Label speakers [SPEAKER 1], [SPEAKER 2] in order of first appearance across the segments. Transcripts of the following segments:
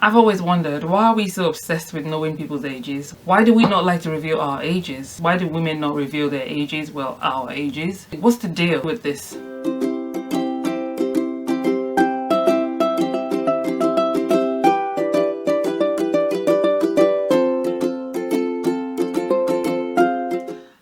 [SPEAKER 1] I've always wondered, why are we so obsessed with knowing people's ages? Why do we not like to reveal our ages? Why do women not reveal their ages? Well, our ages. What's the deal with this?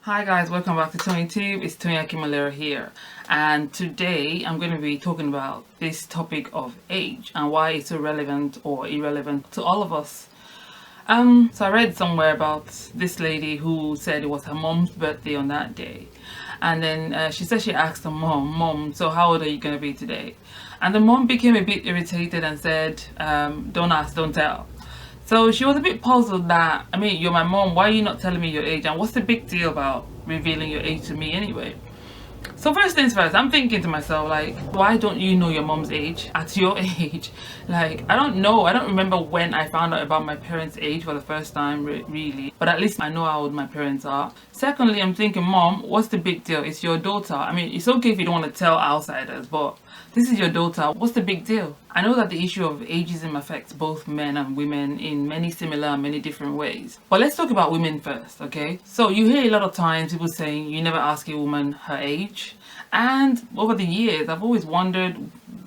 [SPEAKER 1] Hi guys, welcome back to ToyinTube. It's Toyin here, and today I'm going to be talking about this topic of age and why it's so relevant or irrelevant to all of us. So I read somewhere about this lady who said it was her mom's birthday on that day, and then she said she asked her mom, so how old are you going to be today? And the mom became a bit irritated and said, don't ask, don't tell. So she was a bit puzzled that, I mean, you're my mom, why are you not telling me your age? And what's the big deal about revealing your age to me anyway? So first things first, I'm thinking to myself, like, why don't you know your mom's age at your age? Like, I don't know. I don't remember when I found out about my parents' age for the first time, really. But at least I know how old my parents are. Secondly, I'm thinking, Mom, what's the big deal? It's your daughter. I mean, it's okay if you don't want to tell outsiders, but this is your daughter. What's the big deal? I know that the issue of ageism affects both men and women in many similar and many different ways. But let's talk about women first, okay? So you hear a lot of times people saying you never ask a woman her age. And over the years, I've always wondered,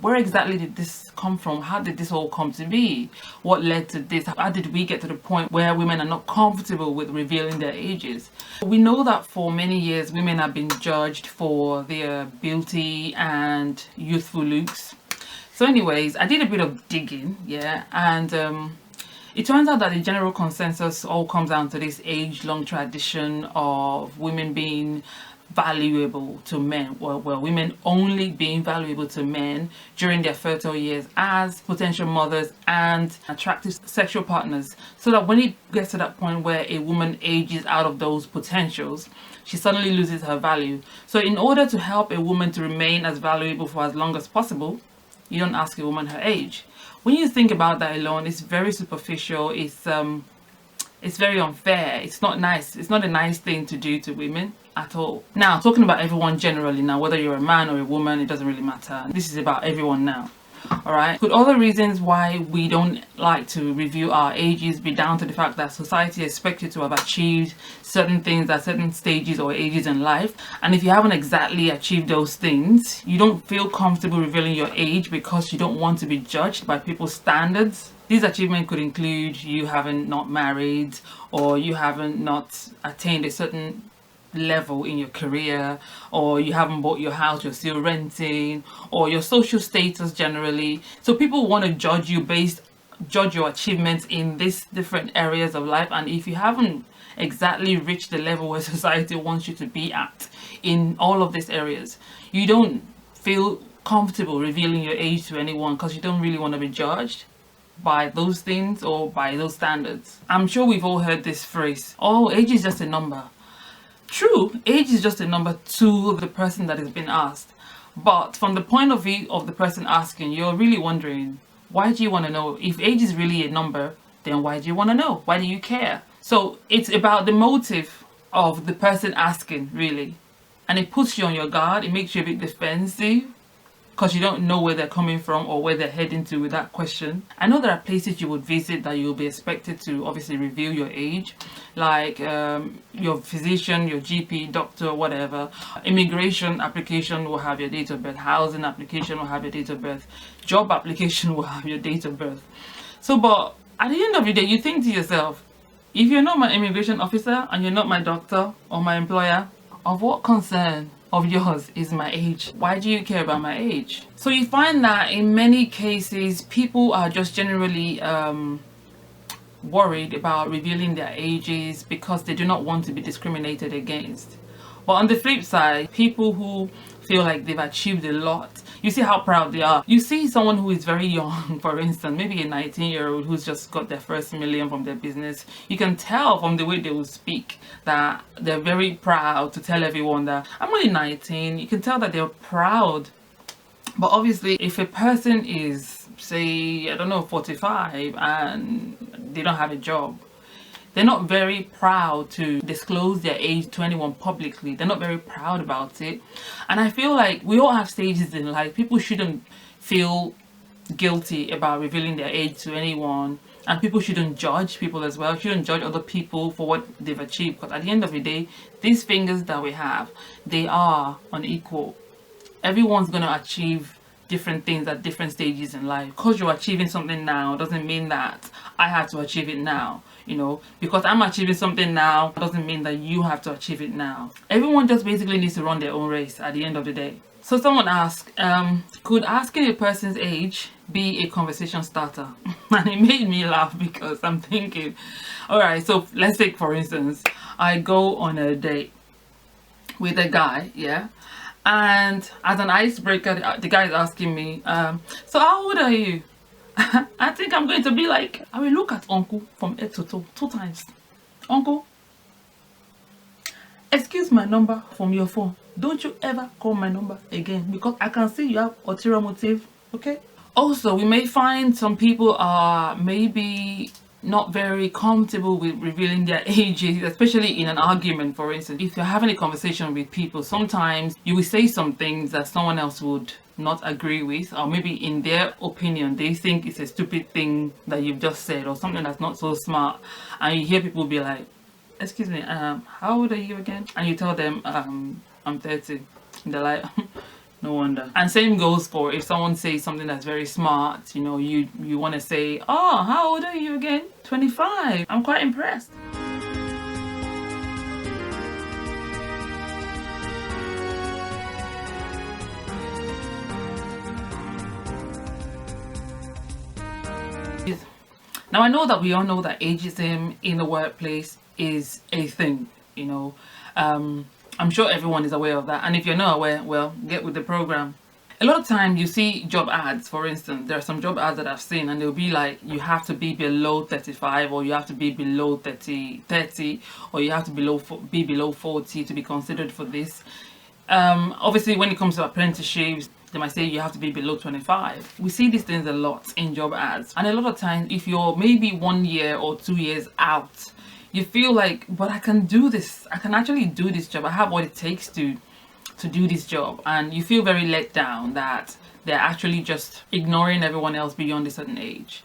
[SPEAKER 1] where exactly did this come from? How did this all come to be? What led to this? How did we get to the point where women are not comfortable with revealing their ages? We know that for many years, women have been judged for their beauty and youthful looks. So anyways, I did a bit of digging, and it turns out that the general consensus all comes down to this age-long tradition of women being valuable to men, well, women only being valuable to men during their fertile years as potential mothers and attractive sexual partners, so that when it gets to that point where a woman ages out of those potentials, she suddenly loses her value. So in order to help a woman to remain as valuable for as long as possible, you don't ask a woman her age. When you think about that alone, it's very superficial. It's very unfair. It's not nice. It's not a nice thing to do to women at all. Now, talking about everyone generally now, whether you're a man or a woman, it doesn't really matter. This is about everyone now. Alright? Could other reasons why we don't like to review our ages be down to the fact that society expects you to have achieved certain things at certain stages or ages in life, and if you haven't exactly achieved those things, you don't feel comfortable revealing your age because you don't want to be judged by people's standards? These achievements could include you having not married, or you haven't not attained a certain level in your career, or you haven't bought your house, you're still renting, or your social status generally. So people want to judge your achievements in these different areas of life, and if you haven't exactly reached the level where society wants you to be at in all of these areas, you don't feel comfortable revealing your age to anyone because you don't really want to be judged by those things or by those standards. I'm sure we've all heard this phrase, oh, age is just a number. True, age is just a number to the person that is being asked. But from the point of view of the person asking, you're really wondering, why do you want to know? If age is really a number, then why do you want to know? Why do you care? So it's about the motive of the person asking, really. And it puts you on your guard. It makes you a bit defensive because you don't know where they're coming from or where they're heading to with that question. I know there are places you would visit that you'll be expected to obviously reveal your age, like your physician, your GP, doctor, whatever. Immigration application will have your date of birth. Housing application will have your date of birth. Job application will have your date of birth. So, but at the end of the day, you think to yourself, if you're not my immigration officer and you're not my doctor or my employer, of what concern of yours is my age? Why do you care about my age? So you find that in many cases, people are just generally worried about revealing their ages because they do not want to be discriminated against. But on the flip side, people who feel like they've achieved a lot, you see how proud they are. You see someone who is very young, for instance, maybe a 19-year-old who's just got their first million from their business. You can tell from the way they will speak that they're very proud to tell everyone that I'm only 19. You can tell that they're proud. But obviously, if a person is, say, I don't know, 45 and they don't have a job, they're not very proud to disclose their age to anyone publicly. They're not very proud about it. And I feel like we all have stages in life. People shouldn't feel guilty about revealing their age to anyone. And people shouldn't judge people as well. Shouldn't judge other people for what they've achieved, because at the end of the day, these fingers that we have, they are unequal. Everyone's going to achieve different things at different stages in life. Because you're achieving something now doesn't mean that I have to achieve it now. You know, because I'm achieving something now doesn't mean that you have to achieve it now. Everyone just basically needs to run their own race at the end of the day. So someone asked, could asking a person's age be a conversation starter? And it made me laugh, because I'm thinking, all right, so let's take, for instance, I go on a date with a guy, yeah, and as an icebreaker, the guy is asking me, so how old are you? I think I'm going to be like, I will look at uncle from head to toe 2 times. Uncle, excuse my number from your phone. Don't you ever call my number again, because I can see you have ulterior motive, okay? Also, we may find some people are maybe not very comfortable with revealing their ages, especially in an argument. For instance, if you're having a conversation with people, sometimes you will say some things that someone else would not agree with, or maybe in their opinion they think it's a stupid thing that you've just said, or something that's not so smart, and you hear people be like, excuse me, how old are you again? And you tell them, I'm 30. And they're like, no wonder. And same goes for if someone says something that's very smart, you know, you want to say, oh, how old are you again? 25. I'm quite impressed. Now, I know that we all know that ageism in the workplace is a thing, you know. I'm sure everyone is aware of that. And if you're not aware, well, get with the program. A lot of times you see job ads, for instance. There are some job ads that I've seen, and they'll be like, you have to be below 35, or you have to be below 30, or you have to be below 40 to be considered for this. Obviously, when it comes to apprenticeships, they might say you have to be below 25. We see these things a lot in job ads. And a lot of times, if you're maybe 1 year or 2 years out, you feel like, but I can do this. I can actually do this job. I have what it takes to do this job. And you feel very let down that they're actually just ignoring everyone else beyond a certain age.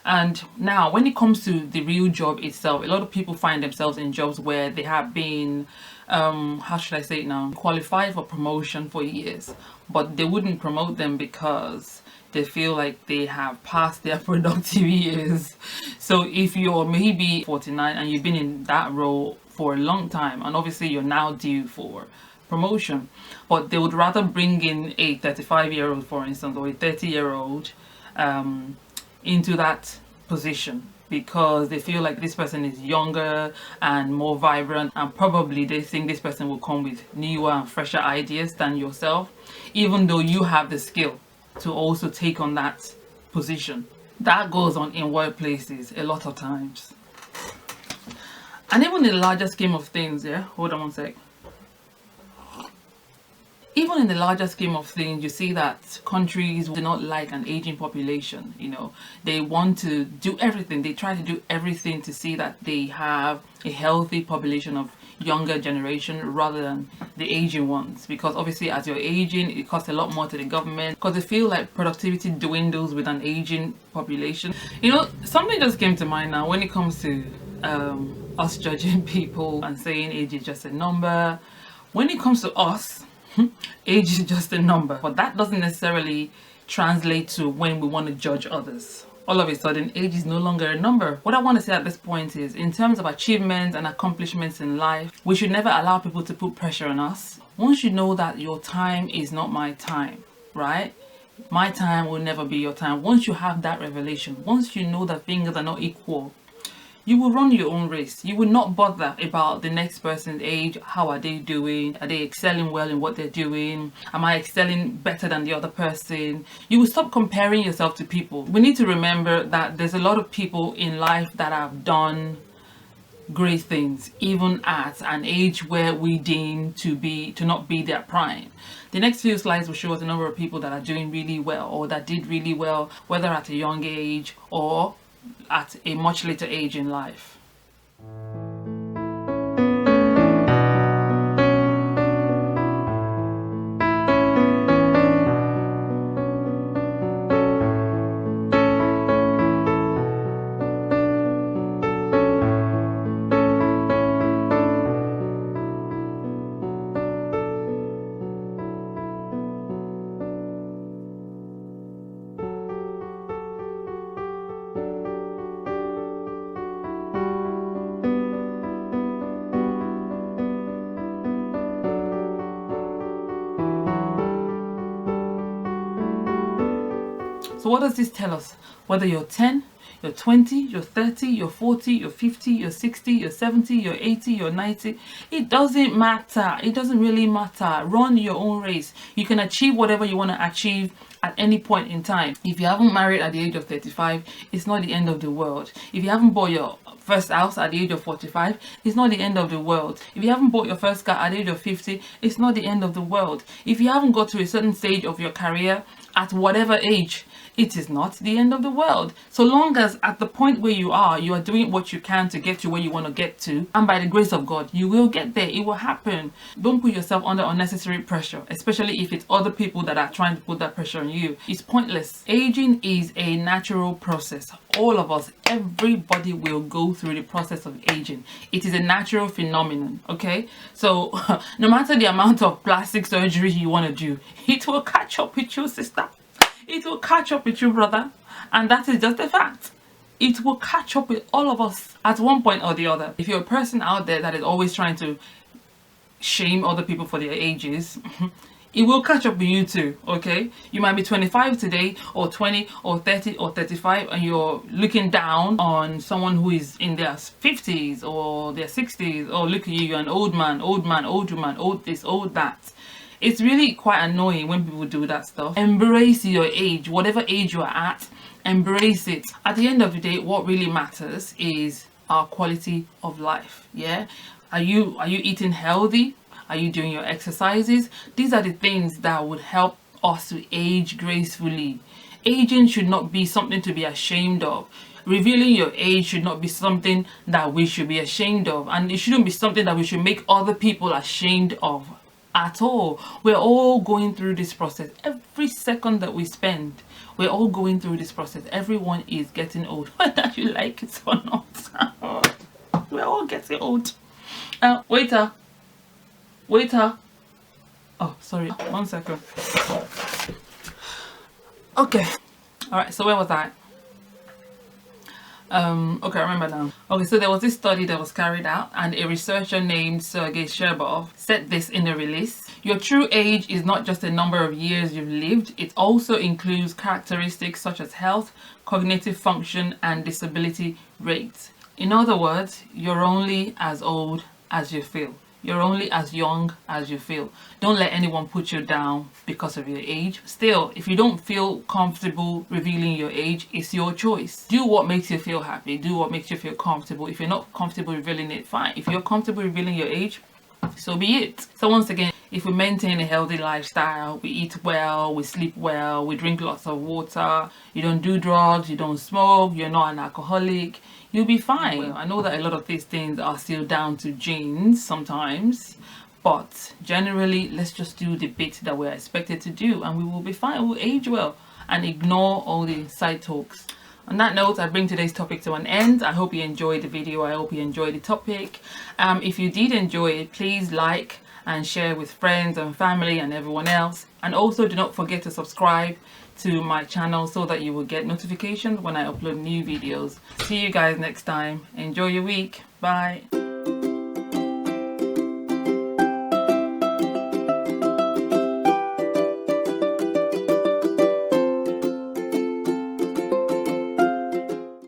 [SPEAKER 1] And now, when it comes to the real job itself, a lot of people find themselves in jobs where they have been, how should I say it now, qualified for promotion for years, but they wouldn't promote them because they feel like they have passed their productive years. So if you're maybe 49 and you've been in that role for a long time, and obviously you're now due for promotion, but they would rather bring in a 35-year-old, for instance, or a 30-year-old into that position, because they feel like this person is younger and more vibrant, and probably they think this person will come with newer and fresher ideas than yourself, even though you have the skill to also take on that position. That goes on in workplaces a lot of times. And even in the larger scheme of things, yeah, hold on one sec. Even in the larger scheme of things, you see that countries do not like an aging population. You know, they want to do everything. They try to do everything to see that they have a healthy population of younger generation rather than the aging ones, because obviously as you're aging, it costs a lot more to the government, because they feel like productivity dwindles with an aging population. You know, something just came to mind now when it comes to us judging people and saying age is just a number. When it comes to us, age is just a number, but that doesn't necessarily translate to when we want to judge others. All of a sudden, age is no longer a number. What I want to say at this point is, in terms of achievements and accomplishments in life, we should never allow people to put pressure on us. Once you know that your time is not my time, right? My time will never be your time. Once you have that revelation, once you know that fingers are not equal, you will run your own race. You will not bother about the next person's age. How are they doing? Are they excelling well in what they're doing? Am I excelling better than the other person? You will stop comparing yourself to people. We need to remember that there's a lot of people in life that have done great things, even at an age where we deem to not be their prime. The next few slides will show us a number of people that are doing really well, or that did really well, whether at a young age or at a much later age in life. So what does this tell us? Whether you're 10, you're 20, you're 30, you're 40, you're 50, you're 60, you're 70, you're 80, you're 90. It doesn't matter. It doesn't really matter. Run your own race. You can achieve whatever you want to achieve at any point in time. If you haven't married at the age of 35, it's not the end of the world. If you haven't bought your first house at the age of 45, it's not the end of the world. If you haven't bought your first car at the age of 50, it's not the end of the world. If you haven't got to a certain stage of your career at whatever age, it is not the end of the world. So long as at the point where you are doing what you can to get to where you want to get to, and by the grace of God, you will get there. It will happen. Don't put yourself under unnecessary pressure, especially if it's other people that are trying to put that pressure on you. It's pointless. Aging is a natural process. All of us, everybody will go through the process of aging. It is a natural phenomenon, okay? So no matter the amount of plastic surgery you want to do, it will catch up with you, sister. It will catch up with you, brother. And that is just a fact. It will catch up with all of us at one point or the other. If you're a person out there that is always trying to shame other people for their ages, it will catch up with you too, okay? You might be 25 today, or 20, or 30, or 35, and you're looking down on someone who is in their 50s or their 60s. Oh, look at you, you're an old man, old woman, old this, old that. It's really quite annoying when people do that stuff. Embrace your age, whatever age you are at, embrace it. At the end of the day, what really matters is our quality of life, yeah? Are you eating healthy? Are you doing your exercises? These are the things that would help us to age gracefully. Aging should not be something to be ashamed of. Revealing your age should not be something that we should be ashamed of. And it shouldn't be something that we should make other people ashamed of at all. We're all going through this process. Every second that we spend, we're all going through this process. Everyone is getting old, whether you like it or not. We're all getting old. Waiter. Oh, sorry, 1 second. Okay, all right, so where was I? Okay, I remember now. Okay, so there was this study that was carried out, and a researcher named Sergei Sherbov said this in a release. Your true age is not just a number of years you've lived, it also includes characteristics such as health, cognitive function, and disability rates. In other words, you're only as old as you feel. You're only as young as you feel. Don't let anyone put you down because of your age. Still, if you don't feel comfortable revealing your age, it's your choice. Do what makes you feel happy. Do what makes you feel comfortable. If you're not comfortable revealing it, fine. If you're comfortable revealing your age, so be it. So once again, if we maintain a healthy lifestyle, we eat well, we sleep well, we drink lots of water, you don't do drugs, you don't smoke, you're not an alcoholic, you'll be fine. Well, I know that a lot of these things are still down to genes sometimes, but generally, let's just do the bit that we're expected to do and we will be fine. We'll age well and ignore all the side talks. On that note, I bring today's topic to an end. I hope you enjoyed the video. I hope you enjoyed the topic. If you did enjoy it, please like and share with friends and family and everyone else. And also do not forget to subscribe to my channel so that you will get notifications when I upload new videos. See you guys next time. Enjoy your week. Bye.